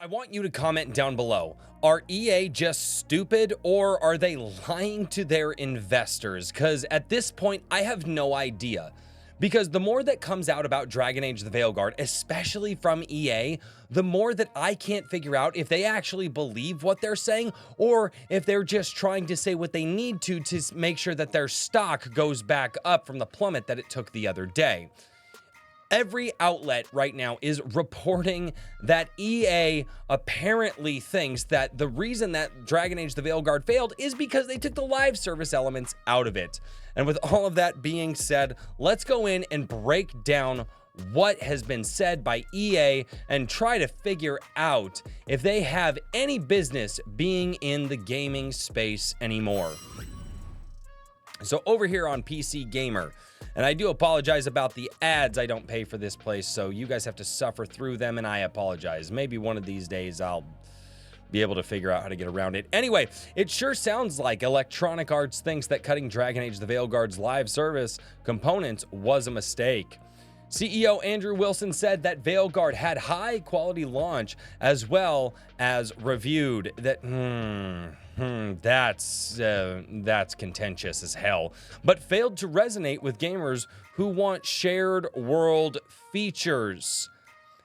I want you to comment down below. Are EA just stupid or are they lying to their investors? Because at this point, I have no idea. Because the more that comes out about Dragon Age the Veilguard, especially from EA, the more that I can't figure out if they actually believe what they're saying or if they're just trying to say what they need to make sure that their stock goes back up from the plummet that it took the other day. Every outlet right now is reporting that EA apparently thinks that the reason that Dragon Age the Veilguard failed is because they took the live service elements out of it. And with all of that being said, let's go in and break down what has been said by EA and try to figure out if they have any business being in the gaming space anymore. So over here on PC Gamer, and I do apologize about the ads. I don't pay for this place, so you guys have to suffer through them, and I apologize. Maybe one of these days I'll be able to figure out how to get around it. Anyway, it sure sounds like Electronic Arts thinks that cutting Dragon Age the Veilguard's live service components was a mistake. CEO Andrew Wilson said that Veilguard had high quality launch as well as reviewed that that's contentious as hell, but failed to resonate with gamers who want shared world features.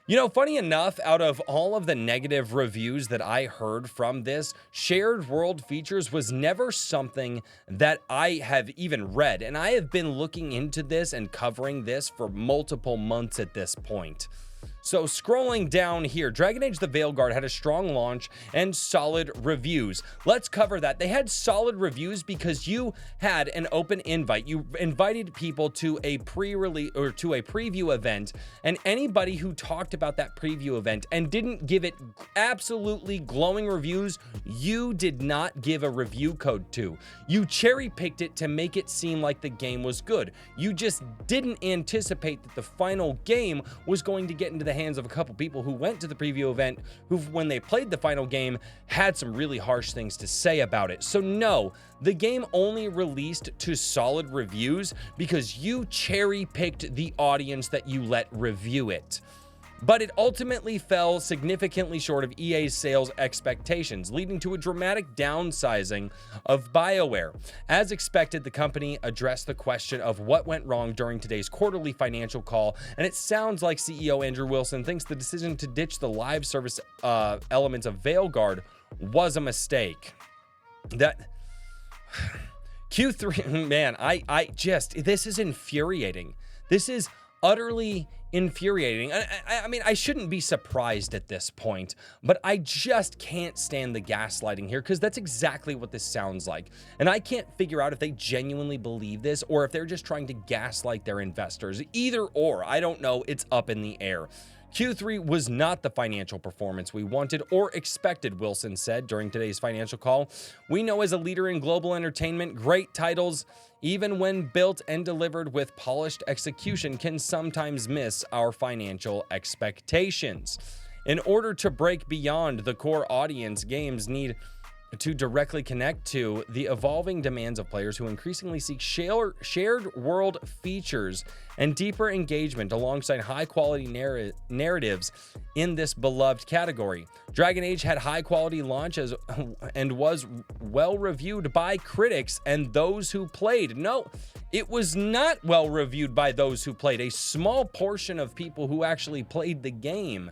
You know, funny enough, out of all of the negative reviews that I heard from this, shared world features was never something that I have even read. And I have been looking into this and covering this for multiple months at this point. So scrolling down here, Dragon Age the Veilguard had a strong launch and solid reviews. Let's cover that. They had solid reviews because you had an open invite. You invited people to a pre-release or to a preview event, and anybody who talked about that preview event and didn't give it absolutely glowing reviews, you did not give a review code to. You cherry-picked it to make it seem like the game was good. You just didn't anticipate that the final game was going to get into the hands of a couple people who went to the preview event who, when they played the final game, had some really harsh things to say about it. So no, the game only released to solid reviews because you cherry-picked the audience that you let review it. But it ultimately fell significantly short of EA's sales expectations, leading to a dramatic downsizing of BioWare. As expected, the company addressed the question of what went wrong during today's quarterly financial call, and it sounds like CEO Andrew Wilson thinks the decision to ditch the live service elements of Veilguard was a mistake. That Q3, man, this is infuriating. This is utterly infuriating. I mean, I shouldn't be surprised at this point, but I just can't stand the gaslighting here because that's exactly what this sounds like. And I can't figure out if they genuinely believe this or if they're just trying to gaslight their investors. Either or, I don't know. It's up in the air. Q3 was not the financial performance we wanted or expected, Wilson said during today's financial call. We know as a leader in global entertainment, great titles, even when built and delivered with polished execution, can sometimes miss our financial expectations. In order to break beyond the core audience, games need to directly connect to the evolving demands of players who increasingly seek shared world features and deeper engagement alongside high-quality narratives in this beloved category. Dragon Age had high-quality launch and was well-reviewed by critics and those who played. No, it was not well-reviewed by those who played. A small portion of people who actually played the game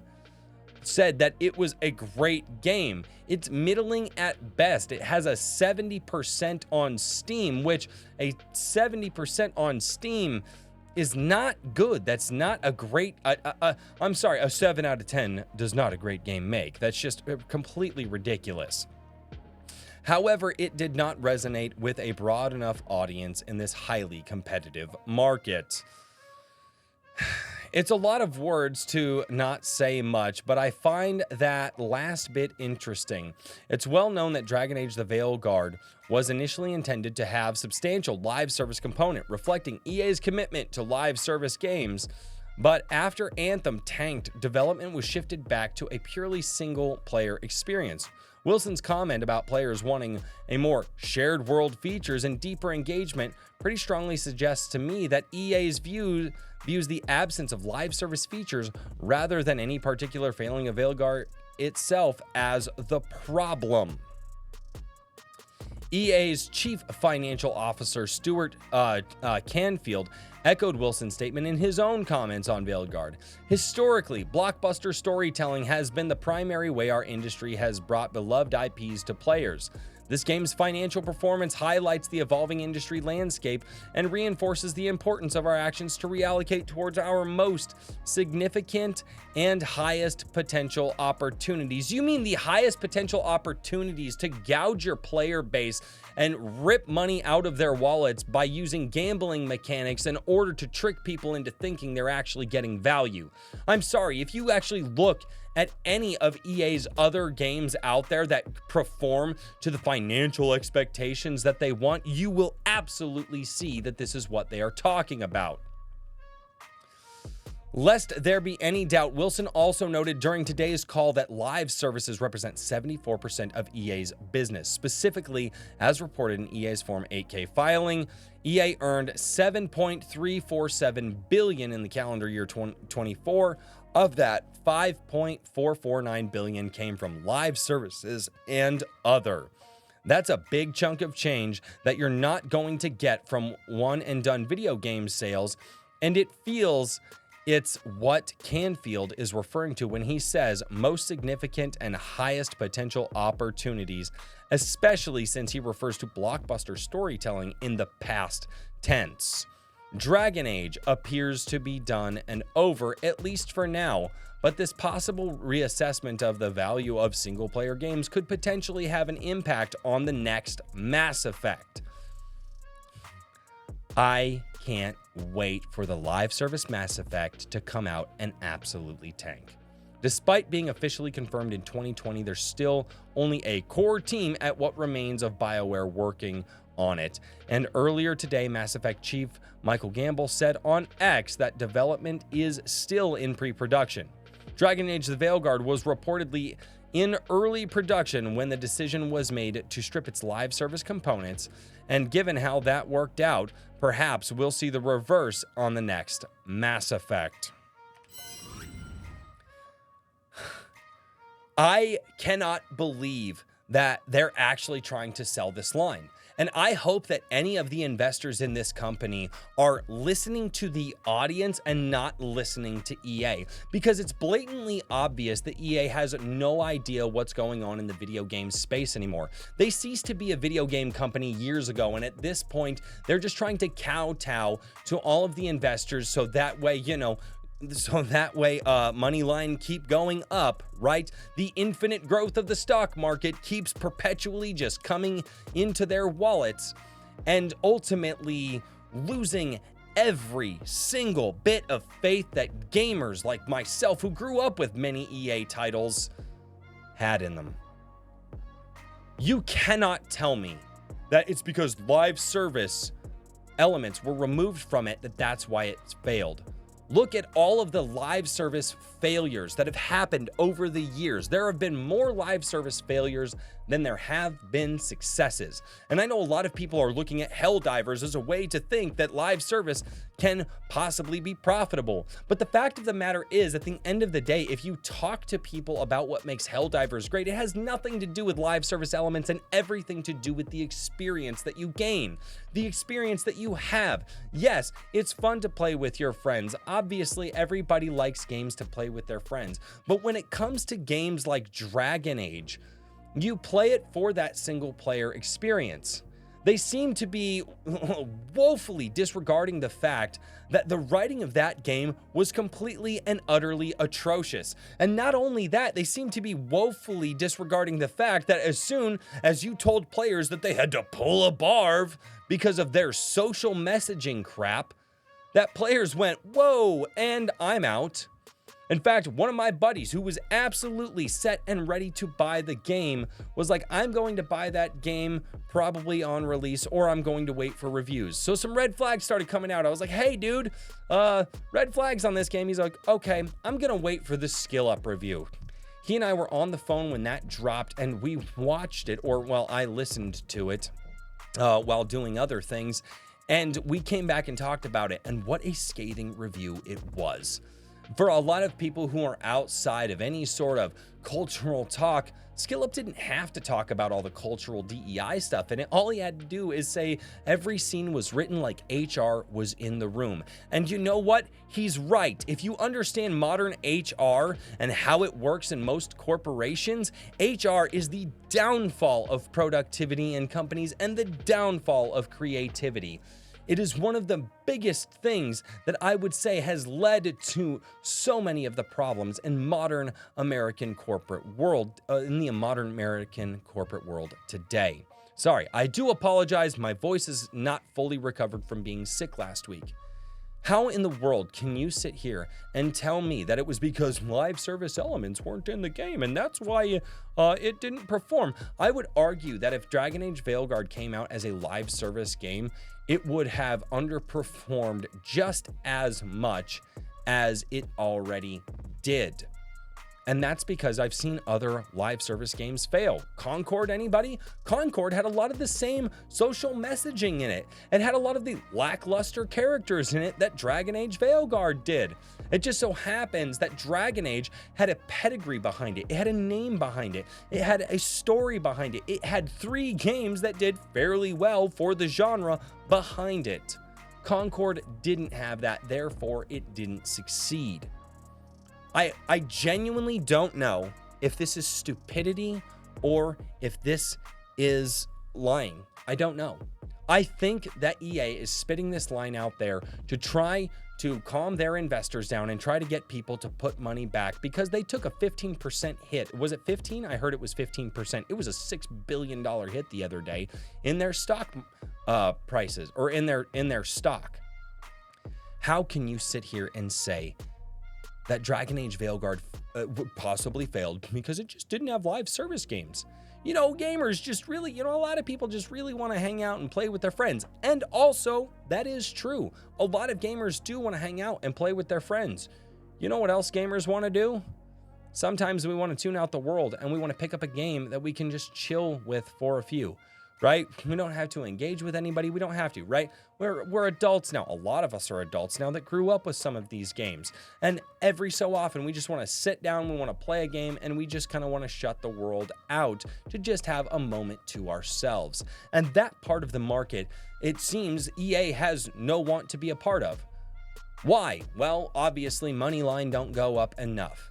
said that it was a great game. It's middling at best. It has a 70% on Steam, which a 70% on Steam is not good. That's not a great, I'm sorry, a 7 out of 10 does not a great game make. That's just completely ridiculous. However, it did not resonate with a broad enough audience in this highly competitive market. It's a lot of words to not say much, but I find that last bit interesting. It's well known that Dragon Age the Veilguard was initially intended to have substantial live service component, reflecting EA's commitment to live service games. But after Anthem tanked, development was shifted back to a purely single-player experience. Wilson's comment about players wanting a more shared world features and deeper engagement pretty strongly suggests to me that EA's views the absence of live service features rather than any particular failing of Veilguard itself as the problem. EA's chief financial officer, Stuart Canfield, echoed Wilson's statement in his own comments on Veilguard. Historically, blockbuster storytelling has been the primary way our industry has brought beloved IPs to players. This game's financial performance highlights the evolving industry landscape and reinforces the importance of our actions to reallocate towards our most significant and highest potential opportunities. You mean the highest potential opportunities to gouge your player base and rip money out of their wallets by using gambling mechanics in order to trick people into thinking they're actually getting value. I'm sorry, if you actually look at any of EA's other games out there that perform to the financial expectations that they want, you will absolutely see that this is what they are talking about. Lest there be any doubt, Wilson also noted during today's call that live services represent 74% of EA's business. Specifically, as reported in EA's Form 8K filing, EA earned $7.347 billion in the calendar year 2024. Of that, $5.449 billion came from live services and other. That's a big chunk of change that you're not going to get from one and done video game sales, and it feels it's what Canfield is referring to when he says most significant and highest potential opportunities, especially since he refers to blockbuster storytelling in the past tense. Dragon Age appears to be done and over, at least for now, but this possible reassessment of the value of single-player games could potentially have an impact on the next Mass Effect. I can't wait for the live service Mass Effect to come out and absolutely tank. Despite being officially confirmed in 2020, there's still only a core team at what remains of BioWare working on it. And earlier today, Mass Effect chief Michael Gamble said on X that development is still in pre-production. Dragon Age: The Veilguard was reportedly in early production when the decision was made to strip its live service components, and given how that worked out, perhaps we'll see the reverse on the next Mass Effect. I cannot believe that they're actually trying to sell this line. And I hope that any of the investors in this company are listening to the audience and not listening to EA, because it's blatantly obvious that EA has no idea what's going on in the video game space anymore. They ceased to be a video game company years ago, and at this point, they're just trying to kowtow to all of the investors so that way, money line keep going up, right? The infinite growth of the stock market keeps perpetually just coming into their wallets and ultimately losing every single bit of faith that gamers like myself, who grew up with many EA titles, had in them. You cannot tell me that it's because live service elements were removed from it that's why it's failed. Look at all of the live service failures that have happened over the years. There have been more live service failures than there have been successes. And I know a lot of people are looking at Helldivers as a way to think that live service can possibly be profitable. But the fact of the matter is, at the end of the day, if you talk to people about what makes Helldivers great, it has nothing to do with live service elements and everything to do with the experience that you gain, the experience that you have. Yes, it's fun to play with your friends. Obviously, everybody likes games to play with their friends. But when it comes to games like Dragon Age, you play it for that single player experience. They seem to be woefully disregarding the fact that the writing of that game was completely and utterly atrocious. And not only that, they seem to be woefully disregarding the fact that as soon as you told players that they had to pull a barv because of their social messaging crap, that players went, whoa, and I'm out. In fact, one of my buddies who was absolutely set and ready to buy the game was like, I'm going to buy that game probably on release, or I'm going to wait for reviews. So some red flags started coming out. I was like, hey dude, red flags on this game. He's like, okay, I'm gonna wait for the skill up review. He and I were on the phone when that dropped, and we watched it, or well, I listened to it while doing other things. And we came back and talked about it, and what a scathing review it was. For a lot of people who are outside of any sort of cultural talk, Skill Up didn't have to talk about all the cultural DEI stuff in it. All he had to do is say every scene was written like HR was in the room. And you know what? He's right. If you understand modern HR and how it works in most corporations, HR is the downfall of productivity in companies and the downfall of creativity. It is one of the biggest things that I would say has led to so many of the problems in modern American corporate world, in the modern American corporate world today. Sorry, I do apologize. My voice is not fully recovered from being sick last week. How in the world can you sit here and tell me that it was because live service elements weren't in the game and that's why it didn't perform? I would argue that if Dragon Age Veilguard came out as a live service game, it would have underperformed just as much as it already did. And that's because I've seen other live service games fail. Concord, anybody? Concord had a lot of the same social messaging in it. It had a lot of the lackluster characters in it that Dragon Age Veilguard did. It just so happens that Dragon Age had a pedigree behind it. It had a name behind it. It had a story behind it. It had 3 games that did fairly well for the genre behind it. Concord didn't have that, therefore it didn't succeed. I genuinely don't know if this is stupidity or if this is lying. I don't know. I think that EA is spitting this line out there to try to calm their investors down and try to get people to put money back because they took a 15% hit. Was it 15? I heard it was 15%. It was a $6 billion hit the other day in their stock prices or in their stock. How can you sit here and say that Dragon Age Veilguard possibly failed because it just didn't have live service games? You know, gamers just really, a lot of people just really want to hang out and play with their friends. And also, that is true. A lot of gamers do want to hang out and play with their friends. You know what else gamers want to do? Sometimes we want to tune out the world and we want to pick up a game that we can just chill with for a few. Right? We don't have to engage with anybody. We don't have to, right? We're adults now. A lot of us are adults now that grew up with some of these games. And every so often, we just want to sit down, we want to play a game, and we just kind of want to shut the world out to just have a moment to ourselves. And that part of the market, it seems EA has no want to be a part of. Why? Well, obviously, money line don't go up enough.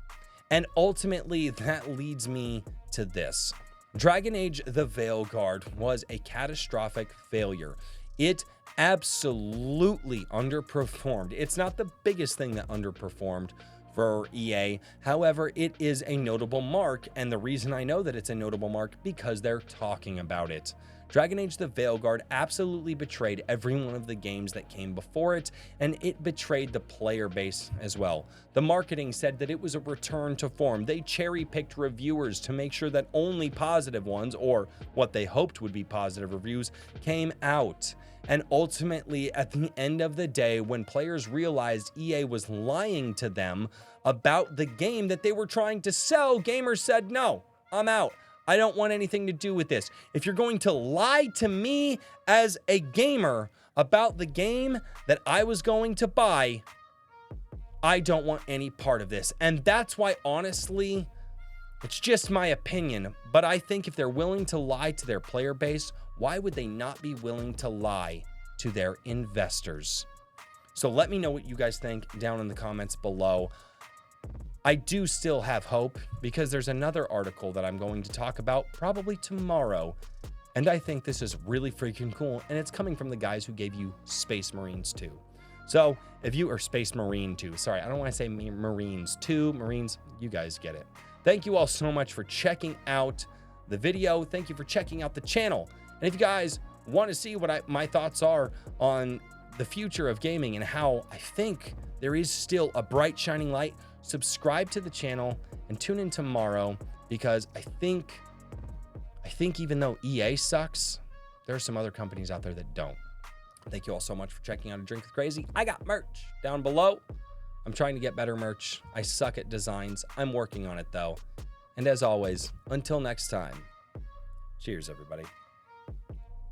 And ultimately, that leads me to this. Dragon Age the Veilguard was a catastrophic failure. It absolutely underperformed. It's not the biggest thing that underperformed for EA. However, it is a notable mark, and the reason I know that it's a notable mark because they're talking about it. Dragon Age the Veilguard absolutely betrayed every one of the games that came before it, and it betrayed the player base as well. The marketing said that it was a return to form. They cherry-picked reviewers to make sure that only positive ones, or what they hoped would be positive reviews, came out. And ultimately, at the end of the day, when players realized EA was lying to them about the game that they were trying to sell, gamers said, no, I'm out. I don't want anything to do with this. If you're going to lie to me as a gamer about the game that I was going to buy, I don't want any part of this. And that's why, honestly, it's just my opinion, but I think if they're willing to lie to their player base, why would they not be willing to lie to their investors? So let me know what you guys think down in the comments below. I do still have hope because there's another article that I'm going to talk about probably tomorrow. And I think this is really freaking cool. And it's coming from the guys who gave you Space Marines 2. So if you are Space Marine 2, sorry, I don't want to say Marines 2, Marines, you guys get it. Thank you all so much for checking out the video. Thank you for checking out the channel. And if you guys want to see what my thoughts are on the future of gaming and how I think there is still a bright shining light, subscribe to the channel and tune in tomorrow because I think even though EA sucks, there are some other companies out there that don't. Thank you all so much for checking out A Drink with Crazy. I got merch down below. I'm trying to get better merch. I suck at designs. I'm working on it though. And as always, until next time, cheers everybody.